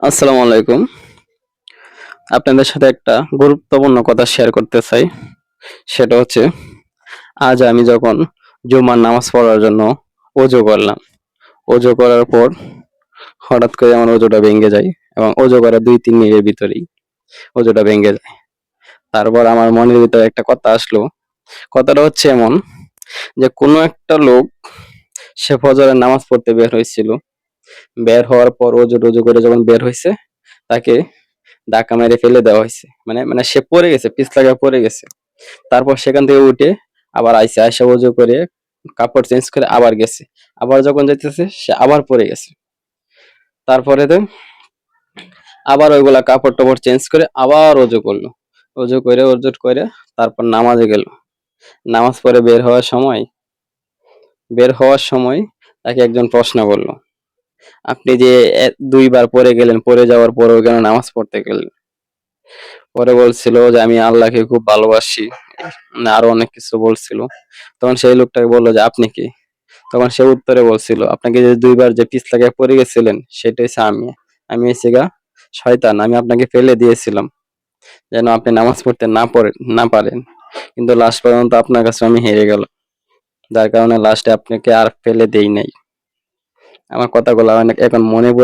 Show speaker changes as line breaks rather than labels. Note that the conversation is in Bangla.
আসসালামু আলাইকুম। আপনাদের সাথে একটা গুরুত্বপূর্ণ কথা শেয়ার করতে চাই। সেটা হচ্ছে আজ আমি যখন জুমার নামাজ পড়ার জন্য ওযু করলাম। ওযু করার পর হঠাৎ করে আমার ওযুটা ভেঙে যায় এবং ওযু করার ২-৩ মিনিটের ভিতরেই ওযুটা ভেঙে যায়। তারপর আমার মনের ভিতরে একটা কথা আসলো। কথাটা হচ্ছে এমন যে কোনো একটা লোক সে ফজরের নামাজ পড়তে বের হইছিল। বের হওয়ার পর ওযু-টজু করে যখন বের হইছে, তাকে ধাক্কা মেরে ফেলে দেওয়া হইছে। মানে সে পড়ে গেছে, পিছলা পড়ে গেছে। তারপর সেখান থেকে উঠে আবার আইসা, আইসা ওযু করে কাপড় চেঞ্জ করে আবার গেছে। আবার যখন যাইতেছে সে আবার পড়ে গেছে। তারপরেতে আবার ওইগুলা কাপড়-টাপড় চেঞ্জ করে আবার ওযু করলো। ওযু করে তারপর নামাজে গেল। নামাজ পড়ে বের হওয়ার সময় তাকে একজন প্রশ্ন করল, "আপনি যে ২ বার পড়ে গেলেন, পড়ে যাওয়ার পরেও কেন নামাজ পড়তে গেলেন?" পরে বলছিল যে, "আমি আল্লাহকে খুব ভালোবাসি।" আরো অনেক কিছু বলছিল। তখন সেই লোকটাকে বলল যে, "আপনি কে?" তখন সে উত্তরে বলছিল, "আপনাকে যে ২ বার যে পিছলা খায়া পড়ে গেছিলেন, সেটা হইছে আমি। আমি হইছি গা শয়তান। আমি আপনাকে ফেলে দিয়েছিলাম, যেন আপনি নামাজ পড়তে না পারেন। কিন্তু লাস্ট পর্যন্ত আপনার কাছে আমি হেরে গেলাম। যার কারণে লাস্টে আপনাকে আর ফেলে দেই নাই।" আমার কথাগুলা অনেক এখন মনে পড়ে